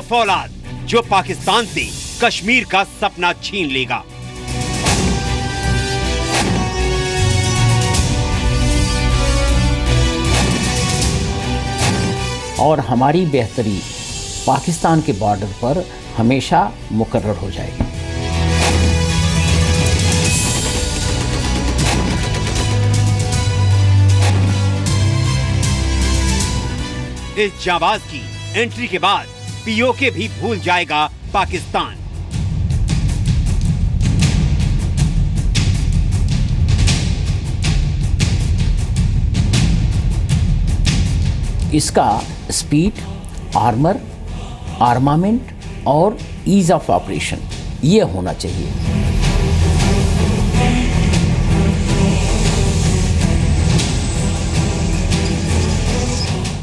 फौलाद जो पाकिस्तान से कश्मीर का सपना छीन लेगा। और हमारी बेहतरी पाकिस्तान के बॉर्डर पर हमेशा मुकर्रर हो जाएगी। इस जाबाज की एंट्री के बाद पीओके भी भूल जाएगा पाकिस्तान। इसका स्पीड, आर्मर, आर्मामेंट और ईज ऑफ ऑपरेशन ये होना चाहिए।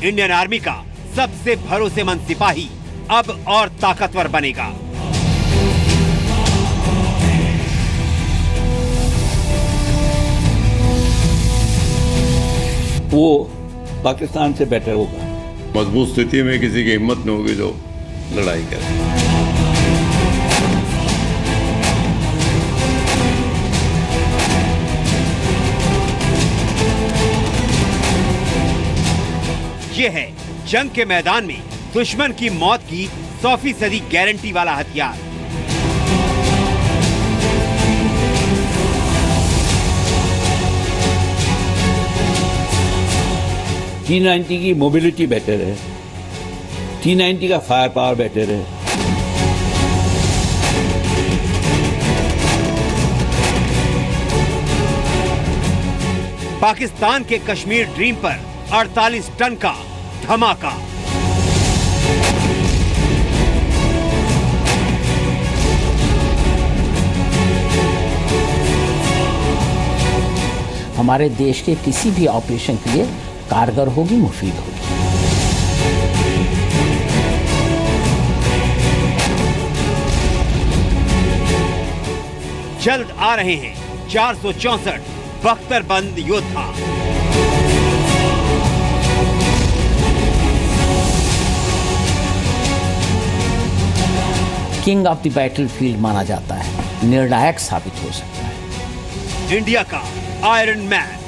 इंडियन आर्मी का सबसे भरोसेमंद सिपाही अब और ताकतवर बनेगा। वो पाकिस्तान से बेटर होगा। मजबूत स्थिति में किसी की हिम्मत नहीं होगी जो लड़ाई करे। ये है जंग के मैदान में दुश्मन की मौत की 100% गारंटी वाला हथियार। T90 की मोबिलिटी बेटर है, T90 का फायर पावर बेटर है। पाकिस्तान के कश्मीर ड्रीम पर 48 टन का धमाका। हमारे देश के किसी भी ऑपरेशन के लिए कारगर होगी, मुफीद होगी। जल्द आ रहे हैं 464 बख्तरबंद योद्धा। किंग ऑफ द बैटलफील्ड माना जाता है, निर्णायक साबित हो सकता है। इंडिया का आयरन मैन।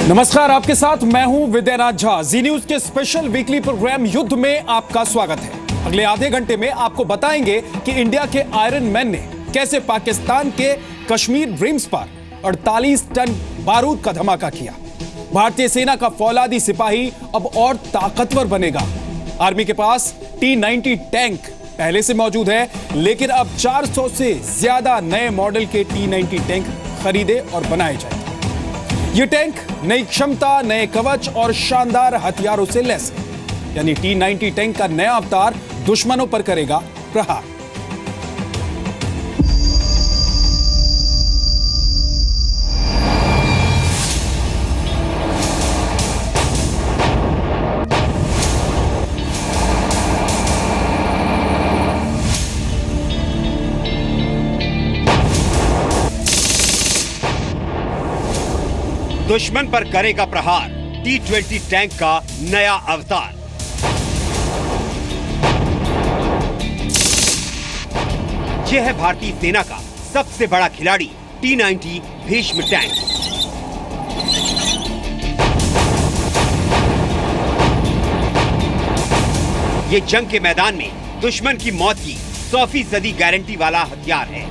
नमस्कार, आपके साथ मैं हूं विद्यानाथ झा। जी न्यूज के स्पेशल वीकली प्रोग्राम युद्ध में आपका स्वागत है। अगले आधे घंटे में आपको बताएंगे कि इंडिया के आयरन मैन ने कैसे पाकिस्तान के कश्मीर ड्रीम्स पर 48 टन बारूद का धमाका किया। भारतीय सेना का फौलादी सिपाही अब और ताकतवर बनेगा। आर्मी के पास T90 टैंक पहले से मौजूद है, लेकिन अब 400 से ज्यादा नए मॉडल के T90 टैंक खरीदे और बनाए जाएंगे। ये टैंक नई क्षमता, नए कवच और शानदार हथियारों से लैस है। यानी T90 टैंक का नया अवतार दुश्मनों पर करेगा प्रहार। दुश्मन पर करेगा प्रहार T20 टैंक का नया अवतार। यह है भारतीय सेना का सबसे बड़ा खिलाड़ी T90 भीष्म टैंक। ये जंग के मैदान में दुश्मन की मौत की 100% गारंटी वाला हथियार है।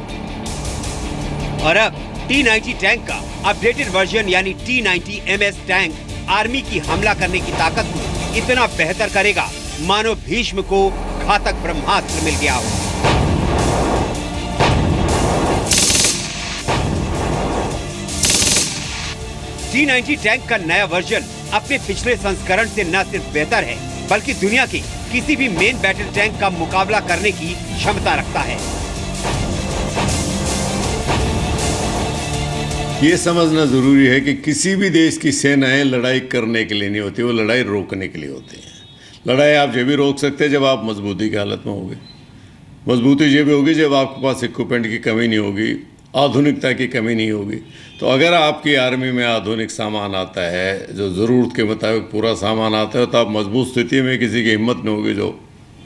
और अब T90 टैंक का अपडेटेड वर्जन यानी T90 MS टैंक आर्मी की हमला करने की ताकत को इतना बेहतर करेगा मानो भीष्म को घातक ब्रह्मास्त्र मिल गया हो। T90 टैंक का नया वर्जन अपने पिछले संस्करण से न सिर्फ बेहतर है बल्कि दुनिया के किसी भी मेन बैटल टैंक का मुकाबला करने की क्षमता रखता है। ये समझना जरूरी है कि किसी भी देश की सेनाएं लड़ाई करने के लिए नहीं होती, वो लड़ाई रोकने के लिए होती हैं। लड़ाई आप जब भी रोक सकते हैं जब आप मजबूती की हालत में होगे। मजबूती जब भी होगी जब आपके पास इक्विपमेंट की कमी नहीं होगी, आधुनिकता की कमी नहीं होगी। तो अगर आपकी आर्मी में आधुनिक सामान आता है, जो ज़रूरत के मुताबिक पूरा सामान आता है, तो आप मजबूत स्थिति में किसी की हिम्मत नहीं होगी जो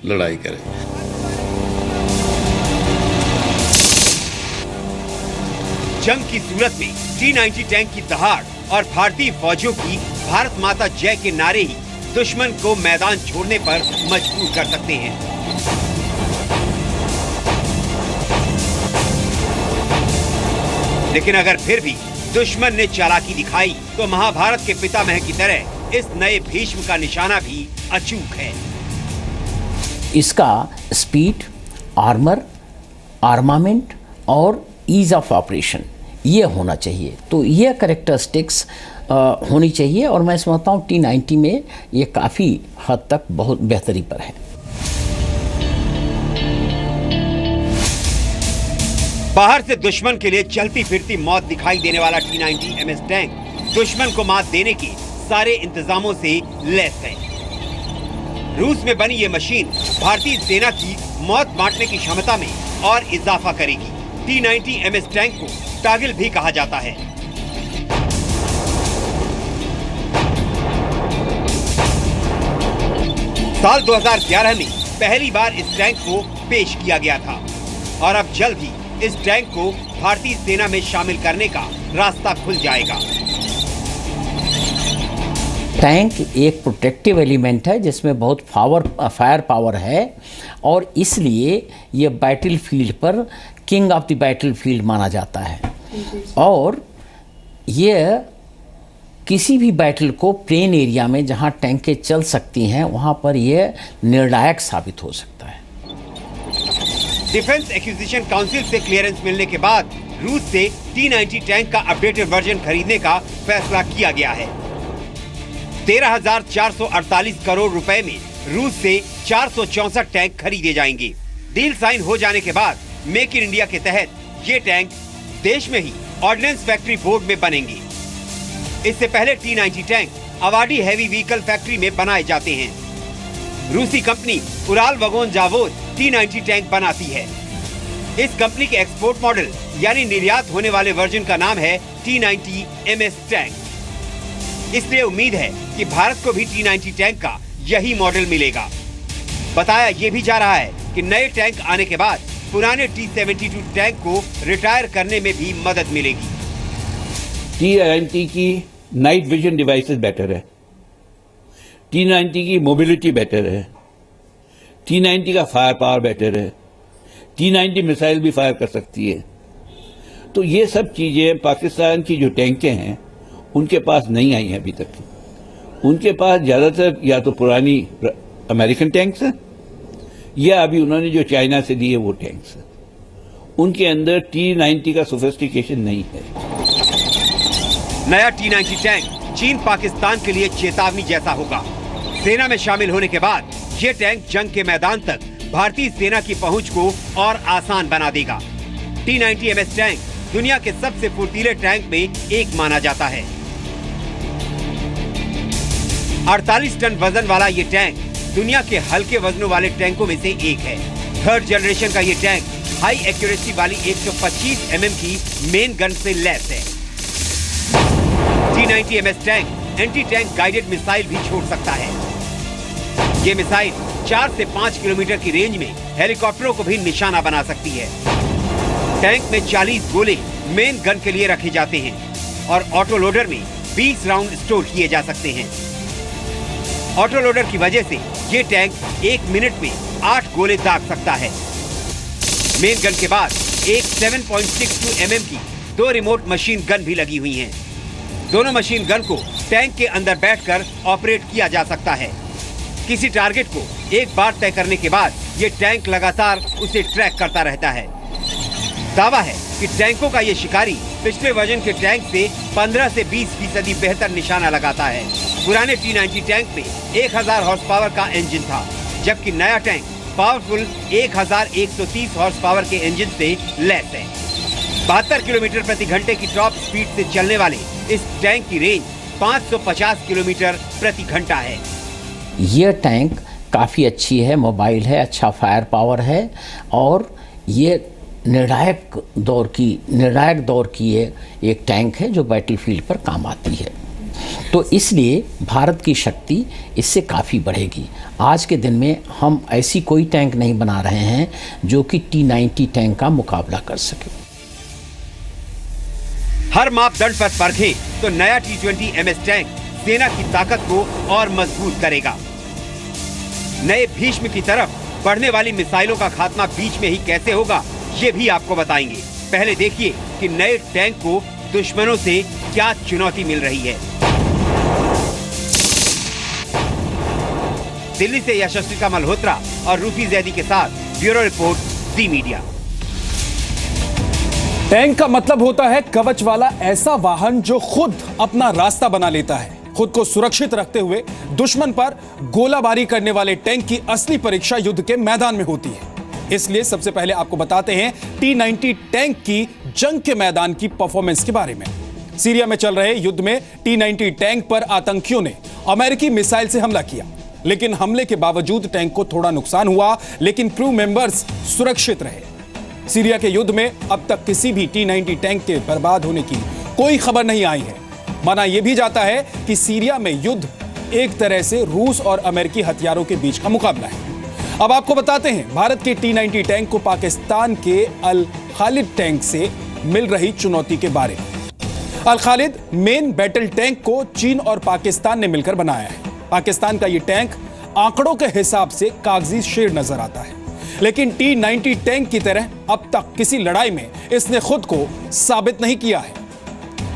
लड़ाई करे। जंग की सूरत में T-90 टैंक की दहाड़ और भारतीय फौजियों की भारत माता जय के नारे ही दुश्मन को मैदान छोड़ने पर मजबूर कर सकते हैं। लेकिन अगर फिर भी दुश्मन ने चालाकी दिखाई तो महाभारत के पितामह की तरह इस नए भीष्म का निशाना भी अचूक है। इसका स्पीड, आर्मर, आर्मामेंट और ईज ऑफ ऑपरेशन ये होना चाहिए। तो ये कैरेक्टरिस्टिक्स होनी चाहिए और मैं समझता हूँ T-90 में ये काफ़ी हद तक बहुत बेहतरी पर है। बाहर से दुश्मन के लिए चलती फिरती मौत दिखाई देने वाला T-90 MS टैंक दुश्मन को मात देने के सारे इंतजामों से लैस है। रूस में बनी ये मशीन भारतीय सेना की मौत बांटने की क्षमता में और इजाफा करेगी। T-90 MS टैंक को टागिल भी कहा जाता है। साल 2011 में पहली बार इस टैंक को पेश किया गया था और अब जल्द ही इस टैंक को भारतीय सेना में शामिल करने का रास्ता खुल जाएगा। टैंक एक प्रोटेक्टिव एलिमेंट है जिसमें बहुत फायर पावर है और इसलिए ये बैटल फील्ड पर king of the battle field माना जाता है और ये किसी भी बैटल को प्लेन एरिया में जहां टैंकें चल सकती हैं वहां पर ये निर्णायक साबित हो सकता है। डिफेंस एक्विजिशन काउंसिल से क्लियरेंस मिलने के बाद रूस से T-90 टैंक का अपडेटेड वर्जन खरीदने का फैसला किया गया है। 13,448 करोड़ रुपए में रूस से 464 टैंक खरीदे जाएंगे। डील साइन हो जाने के बाद मेक इन इंडिया के तहत ये टैंक देश में ही ऑर्डिनेंस फैक्ट्री बोर्ड में बनेंगे। इससे पहले T-90 tank Avadi heavy vehicle factory में बनाए जाते हैं। रूसी company Uralvagonzavod T-90 tank बनाती है। इस कंपनी के एक्सपोर्ट मॉडल यानी निर्यात होने वाले वर्जन का नाम है T-90 MS टैंक। इसलिए उम्मीद है कि भारत को भी T-90 टैंक का यही मॉडल मिलेगा। बताया ये भी जा रहा है कि नए टैंक आने के बाद पुराने T-72 टैंक को रिटायर करने में भी मदद मिलेगी। T-90 की नाइट विजन डिवाइसेस बेटर है, T-90 की मोबिलिटी बेटर है, T-90 का फायर पावर बेटर है, T-90 मिसाइल भी फायर कर सकती है। तो ये सब चीज़ें पाकिस्तान की जो टैंकें हैं उनके पास नहीं आई हैं अभी तक। उनके पास ज़्यादातर या तो पुरानी अमेरिकन टैंक्स हैं या अभी उन्होंने जो चाइना से लिए वो टैंक्स हैं। उनके अंदर T-90 का सोफिस्टिकेशन नहीं है। नया T-90 टैंक चीन पाकिस्तान के लिए चेतावनी जैसा होगा। सेना में शामिल होने के बाद ये टैंक जंग के मैदान तक भारतीय सेना की पहुंच को और आसान बना देगा। T-90 MS टैंक दुनिया के सबसे फुर्तीले टैंक में एक माना जाता है। 48 टन वजन वाला ये टैंक दुनिया के हल्के वजनों वाले टैंकों में से एक है। थर्ड जनरेशन का ये टैंक हाई एक्यूरेसी वाली 125 mm की मेन गन से लैस है। T-90 MS tank anti tank guided missile भी छोड़ सकता है। ये मिसाइल 4 से 5 किलोमीटर की रेंज में हेलीकॉप्टरों को भी निशाना बना सकती है। टैंक में 40 गोले मेन गन के लिए रखे जाते हैं और ऑटो लोडर में 20 राउंड स्टोर किए जा सकते हैं। ऑटो लोडर की वजह से ये टैंक 1 मिनट में 8 गोले दाग सकता है। मेन गन के बाद एक 7.62 mm की 2 रिमोट मशीन गन भी लगी हुई हैं। दोनों मशीन गन को टैंक के अंदर बैठकर ऑपरेट किया जा सकता है। किसी टारगेट को एक बार तय करने के बाद ये टैंक लगातार उसे ट्रैक करता रहता है। दावा है कि टैंकों का ये शिकारी पिछले वर्जन के टैंक से 15 से 20% बेहतर निशाना लगाता है। पुराने T-90 टैंक में 1000 हॉर्स पावर का इंजन था, जबकि नया टैंक पावरफुल 1130 हॉर्स पावर के इंजन से लैस है। 72 किलोमीटर प्रति घंटे की टॉप स्पीड से चलने वाले इस टैंक की रेंज 550 किलोमीटर प्रति घंटा है। ये टैंक काफ़ी अच्छी है, मोबाइल है, अच्छा फायर पावर है और ये निर्णायक दौर की ये एक टैंक है जो बैटलफील्ड पर काम आती है। तो इसलिए भारत की शक्ति इससे काफ़ी बढ़ेगी। आज के दिन में हम ऐसी कोई टैंक नहीं बना रहे हैं जो कि T-90 टैंक का मुकाबला कर सके। हर मापदंड पर परखें तो नया T-20 MS टैंक सेना की ताकत को और मजबूत करेगा। नए भीष्म की तरफ बढ़ने वाली मिसाइलों का खात्मा बीच में ही कैसे होगा, ये भी आपको बताएंगे। पहले देखिए कि नए टैंक को दुश्मनों से क्या चुनौती मिल रही है। दिल्ली से यशस्विता मल्होत्रा और रूफी जैदी के साथ ब्यूरो रिपोर्ट, जी मीडिया। टैंक का मतलब होता है कवच वाला ऐसा वाहन जो खुद अपना रास्ता बना लेता है। खुद को सुरक्षित रखते हुए दुश्मन पर गोलाबारी करने वाले टैंक की असली परीक्षा युद्ध के मैदान में होती है। इसलिए सबसे पहले आपको बताते हैं T-90 टैंक की जंग के मैदान की परफॉर्मेंस के बारे में। सीरिया में चल रहे युद्ध में T-90 टैंक पर आतंकियों ने अमेरिकी मिसाइल से हमला किया, लेकिन हमले के बावजूद टैंक को थोड़ा नुकसान हुआ, लेकिन क्रू मेंबर्स सुरक्षित रहे। सीरिया के युद्ध में अब तक किसी भी T-90 टैंक के बर्बाद होने की कोई खबर नहीं आई है। माना यह भी जाता है कि सीरिया में युद्ध एक तरह से रूस और अमेरिकी हथियारों के बीच का मुकाबला है। अब आपको बताते हैं भारत के T-90 टैंक को पाकिस्तान के अल खालिद टैंक से मिल रही चुनौती के बारे में। अल खालिद मेन बैटल टैंक को चीन और पाकिस्तान ने मिलकर बनाया है। पाकिस्तान का यह टैंक आंकड़ों के हिसाब से कागजी शेर नजर आता है, लेकिन T-90 टैंक की तरह अब तक किसी लड़ाई में इसने खुद को साबित नहीं किया है।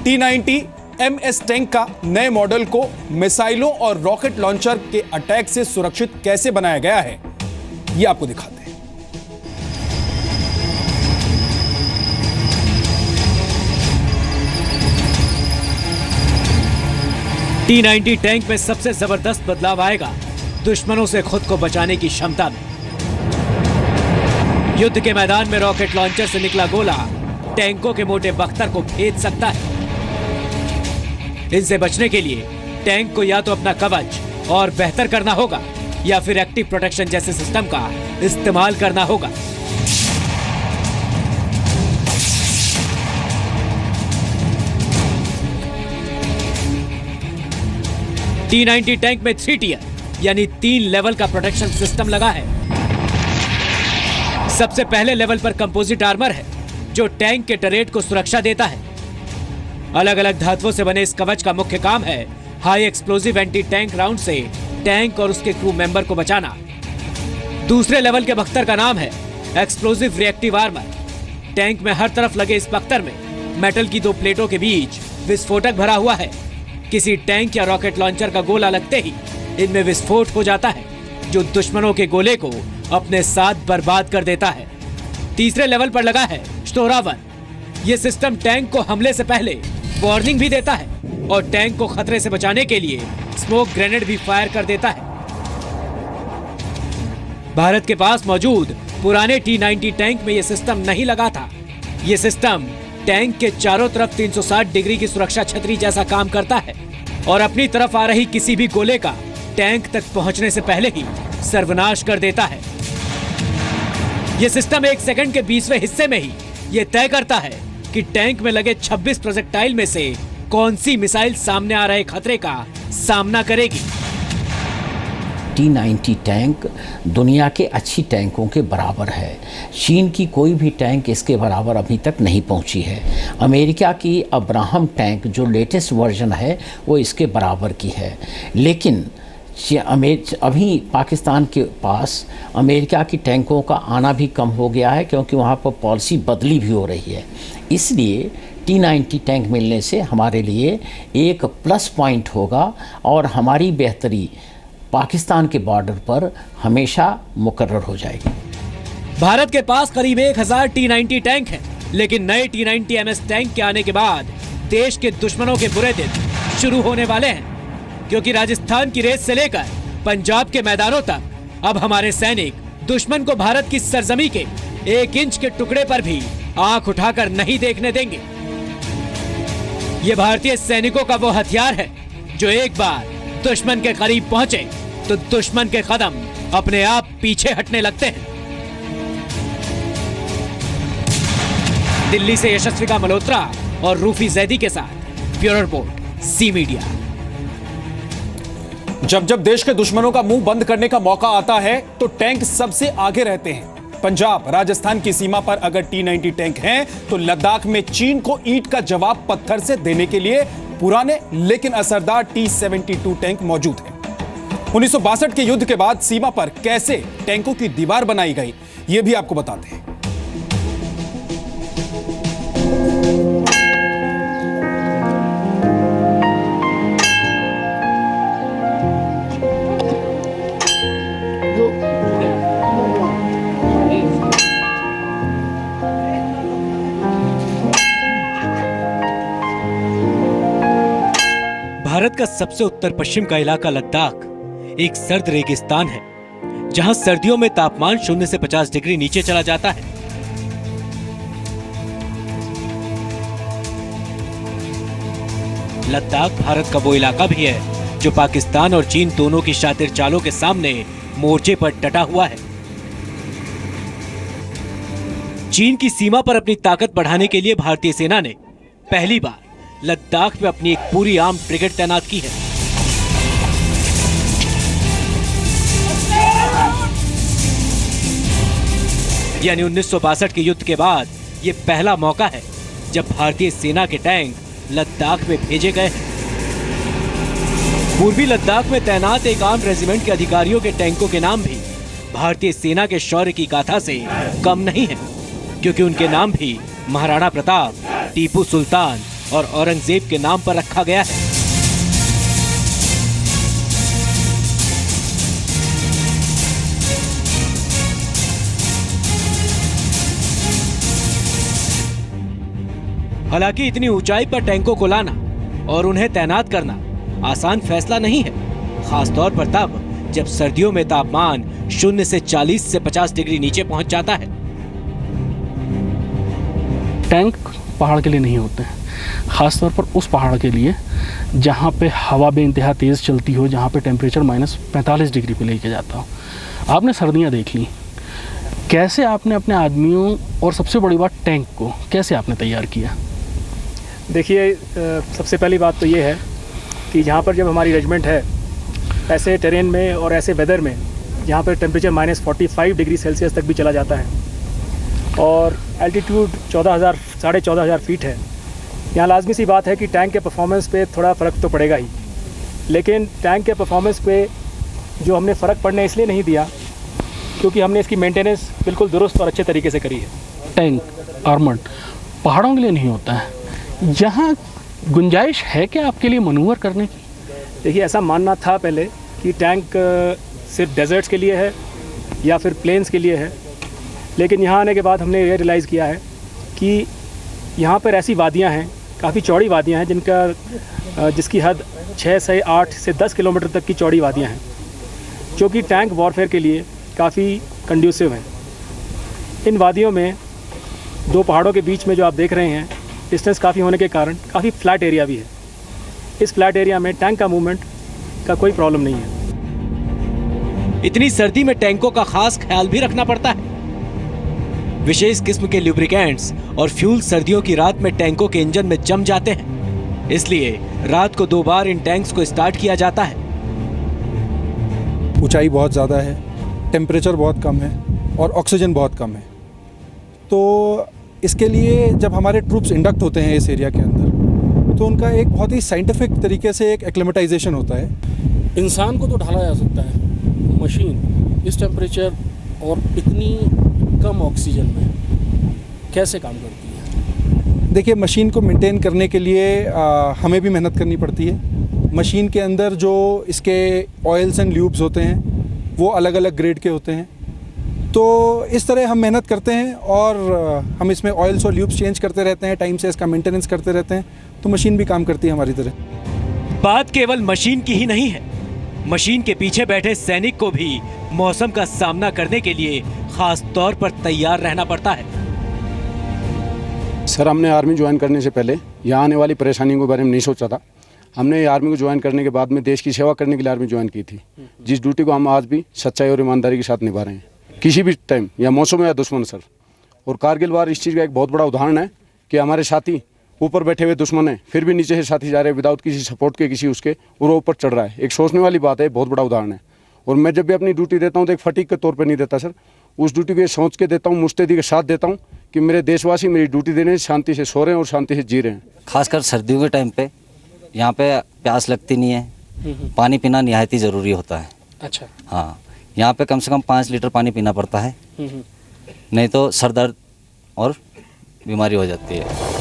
T-90 MS टैंक का नए मॉडल को मिसाइलों और रॉकेट लॉन्चर के अटैक से सुरक्षित कैसे बनाया गया है, ये आपको दिखाते हैं। T-90 टैंक में सबसे जबरदस्त बदलाव आएगा दुश्मनों से खुद को बचाने की क्षमता में। युद्ध के मैदान में रॉकेट लॉन्चर से निकला गोला टैंकों के मोटे बख्तर को भेद सकता है। इनसे बचने के लिए टैंक को या तो अपना कवच और बेहतर करना होगा या फिर एक्टिव प्रोटेक्शन जैसे सिस्टम का इस्तेमाल करना होगा। T-90 टैंक में 3 टियर यानी 3 लेवल का प्रोटेक्शन सिस्टम लगा है। सबसे पहले लेवल पर कंपोजिट आर्मर है जो टैंक के टरेट को सुरक्षा देता है। अलग अलग धातुओं से बने इस कवच का मुख्य काम है high explosive anti tank round से टैंक और उसके क्रू मेंबर को बचाना। दूसरे लेवल के बख्तर का नाम है एक्सप्लोजिव रिएक्टिव आर्मर। टैंक में हर तरफ लगे इस बख्तर में मेटल की 2 प्लेटों के बीच विस्फोटक भरा हुआ है। किसी टैंक या रॉकेट लॉन्चर का गोला लगते ही इनमें विस्फोट हो जाता है जो दुश्मनों के गोले को अपने साथ बर्बाद कर देता है। तीसरे लेवल पर लगा है स्टोरावन। यह सिस्टम टैंक को हमले से पहले वार्निंग भी देता है और टैंक को खतरे से बचाने के लिए स्मोक ग्रेनेड भी फायर कर देता है। भारत के पास मौजूद पुराने T-90 टैंक में यह सिस्टम नहीं लगा था। यह सिस्टम टैंक के चारों तरफ 360 डिग्री की सुरक्षा छतरी जैसा काम करता है और अपनी तरफ आ रही किसी भी गोले का टैंक तक पहुंचने से पहले ही सर्वनाश कर देता है। यह सिस्टम 1 सेकंड के 20वें हिस्से में ही यह तय करता है कि टैंक में लगे 26 प्रोजेक्टाइल में से कौन सी मिसाइल सामने आ रहे खतरे का सामना करेगी। T-90 टैंक दुनिया के अच्छी टैंकों के बराबर है। चीन की कोई भी टैंक इसके बराबर अभी तक नहीं पहुंची है। अमेरिका की अब्राहम टैंक जो लेटेस्ट वर्जन है वो इसके बराबर की है, लेकिन अभी पाकिस्तान के पास अमेरिका की टैंकों का आना भी कम हो गया है क्योंकि वहाँ पर पॉलिसी बदली भी हो रही है। इसलिए T-90 टैंक मिलने से हमारे लिए एक प्लस पॉइंट होगा और हमारी बेहतरी पाकिस्तान के बॉर्डर पर हमेशा मुकर्रर हो जाएगी। भारत के पास करीब 1000 T-90 टैंक हैं, लेकिन नए T-90 MS टैंक के आने के बाद देश के दुश्मनों के बुरे दिन शुरू होने वाले हैं, क्योंकि राजस्थान की रेत से लेकर पंजाब के मैदानों तक अब हमारे सैनिक दुश्मन को भारत की सरजमी के 1 इंच के टुकड़े पर भी आंख उठाकर नहीं देखने देंगे। ये भारतीय सैनिकों का वो हथियार है जो एक बार दुश्मन के करीब पहुंचे तो दुश्मन के कदम अपने आप पीछे हटने लगते हैं। दिल्ली से यशस्विका मल्होत्रा और रूफी जैदी के साथ ब्यूरो रिपोर्ट सी मीडिया। जब जब देश के दुश्मनों का मुंह बंद करने का मौका आता है तो टैंक सबसे आगे रहते हैं। पंजाब राजस्थान की सीमा पर अगर T-90 टैंक हैं तो लद्दाख में चीन को ईंट का जवाब पत्थर से देने के लिए पुराने लेकिन असरदार T-72 टैंक मौजूद हैं। 1962 के युद्ध के बाद सीमा पर कैसे टैंकों की दीवार बनाई गई, यह भी आपको बताते हैं। भारत का सबसे उत्तर पश्चिम का इलाका लद्दाख एक सर्द रेगिस्तान है, जहां सर्दियों में तापमान 0 से 50 डिग्री नीचे चला जाता है। लद्दाख भारत का वो इलाका भी है जो पाकिस्तान और चीन दोनों की शातिर चालों के सामने मोर्चे पर डटा हुआ है। चीन की सीमा पर अपनी ताकत बढ़ाने के लिए भारतीय सेना ने पहली बार लद्दाख में अपनी एक पूरी आर्म्ड ब्रिगेड तैनात की है। यानी 1962 के युद्ध के बाद ये पहला मौका है जब भारतीय सेना के टैंक लद्दाख में भेजे गए हैं। पूर्वी लद्दाख में तैनात एक आर्म्ड रेजिमेंट के अधिकारियों के टैंकों के नाम भी भारतीय सेना के शौर्य की गाथा से कम नहीं है, क्योंकि उनके नाम भी महाराणा प्रताप, टीपू सुल्तान और औरंगजेब के नाम पर रखा गया है। हालांकि इतनी ऊंचाई पर टैंकों को लाना और उन्हें तैनात करना आसान फैसला नहीं है, खासतौर पर तब जब सर्दियों में तापमान 0 से 40 से 50 डिग्री नीचे पहुंच जाता है। टैंक पहाड़ के लिए नहीं होते हैं, ख़ासतौर पर उस पहाड़ के लिए जहाँ पे हवा बेइंतहा तेज़ चलती हो, जहाँ पे टेम्परेचर -45 डिग्री पे लेके जाता हो। आपने सर्दियाँ देख ली, कैसे आपने अपने आदमियों और सबसे बड़ी बात टैंक को कैसे आपने तैयार किया? देखिए, सबसे पहली बात तो ये है कि जहाँ पर जब हमारी रेजिमेंट है ऐसे टेरेन में और ऐसे वेदर में जहाँ पर टेम्परेचर -45 डिग्री सेल्सियस तक भी चला जाता है और एल्टीट्यूड 14,000 फीट है, यहाँ लाजमी सी बात है कि टैंक के परफॉर्मेंस पे थोड़ा फ़र्क तो पड़ेगा ही। लेकिन टैंक के परफॉर्मेंस पे जो हमने फ़र्क पड़ने इसलिए नहीं दिया क्योंकि हमने इसकी मेंटेनेंस बिल्कुल दुरुस्त और अच्छे तरीके से करी है। टैंक आर्मर्ड पहाड़ों के लिए नहीं होता है, यहाँ गुंजाइश है क्या आपके लिए मनूवर करने की? देखिए, ऐसा मानना था पहले कि टैंक सिर्फ डेजर्ट्स के लिए है या फिर प्लेन्स के लिए है, लेकिन यहाँ आने के बाद हमने ये रियलाइज़ किया है कि यहाँ पर ऐसी वादियाँ हैं, काफ़ी चौड़ी वादियाँ हैं जिसकी हद 6 से 8 से 10 किलोमीटर तक की चौड़ी वादियाँ हैं, जो कि टैंक वॉरफेयर के लिए काफ़ी कंड्यूसिव हैं। इन वादियों में दो पहाड़ों के बीच में जो आप देख रहे हैं, डिस्टेंस काफ़ी होने के कारण काफ़ी फ्लैट एरिया भी है। इस फ्लैट एरिया में टैंक का मूवमेंट का कोई प्रॉब्लम नहीं है। इतनी सर्दी में टैंकों का खास ख्याल भी रखना पड़ता है। विशेष किस्म के लुब्रिकेंट्स और फ्यूल सर्दियों की रात में टैंकों के इंजन में जम जाते हैं, इसलिए रात को 2 बार इन टैंक्स को स्टार्ट किया जाता है। ऊंचाई बहुत ज़्यादा है, टेम्परेचर बहुत कम है और ऑक्सीजन बहुत कम है, तो इसके लिए जब हमारे ट्रूप्स इंडक्ट होते हैं इस एरिया के अंदर तो उनका एक बहुत ही साइंटिफिक तरीके से एक एक्लेमेटाइजेशन होता है। इंसान को तो ढाला जा सकता है, मशीन इस टेम्परेचर और इतनी कम ऑक्सीजन में कैसे काम करती है? देखिए, मशीन को मेंटेन करने के लिए हमें भी मेहनत करनी पड़ती है। मशीन के अंदर जो इसके ऑयल्स एंड ल्यूब्स होते हैं वो अलग अलग ग्रेड के होते हैं, तो इस तरह हम मेहनत करते हैं और हम इसमें ऑयल्स और ल्यूब्स चेंज करते रहते हैं, टाइम से इसका मेंटेनेंस करते रहते हैं, तो मशीन भी काम करती है हमारी तरह। बात केवल मशीन की ही नहीं है, मशीन के पीछे बैठे सैनिक को भी मौसम का सामना करने के लिए खास तौर पर तैयार रहना पड़ता है। सर, हमने आर्मी ज्वाइन करने से पहले यहाँ आने वाली परेशानियों के बारे में नहीं सोचा था। हमने आर्मी को ज्वाइन करने के बाद में देश की सेवा करने के लिए आर्मी ज्वाइन की थी, जिस ड्यूटी को हम आज भी सच्चाई और ईमानदारी के साथ निभा रहे हैं, किसी भी टाइम या मौसम या दुश्मन सर। और कारगिल वार इस चीज़ का एक बहुत बड़ा उदाहरण है कि हमारे साथी ऊपर बैठे हुए दुश्मन है, फिर भी नीचे से साथी जा रहे हैं विदाउट किसी सपोर्ट के, किसी उसके, और वो ऊपर चढ़ रहा है। एक सोचने वाली बात है, बहुत बड़ा उदाहरण है। और मैं जब भी अपनी ड्यूटी देता हूँ तो एक फटीक के तौर पे नहीं देता सर, उस ड्यूटी को ये सोच के देता हूँ, मुस्तैदी के साथ देता हूँ कि मेरे देशवासी मेरी ड्यूटी देने शांति से सो रहे हैं और शांति से जी रहे हैं। खासकर सर्दियों के टाइम पे यहाँ पे प्यास लगती नहीं है, पानी पीना निहायत ही ज़रूरी होता है। अच्छा। हाँ, यहाँ पे कम से कम 5 लीटर पानी पीना पड़ता है, नहीं तो सर दर्द और बीमारी हो जाती है।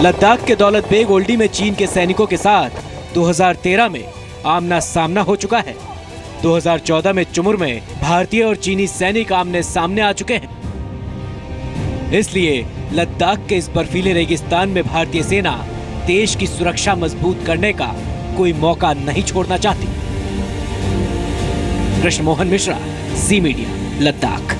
लद्दाख के दौलत बेग ओल्डी में चीन के सैनिकों के साथ 2013 में आमना सामना हो चुका है। 2014 में चुमुर में भारतीय और चीनी सैनिक आमने सामने आ चुके हैं। इसलिए लद्दाख के इस बर्फीले रेगिस्तान में भारतीय सेना देश की सुरक्षा मजबूत करने का कोई मौका नहीं छोड़ना चाहती। कृष्ण मोहन मिश्रा, जी मीडिया, लद्दाख।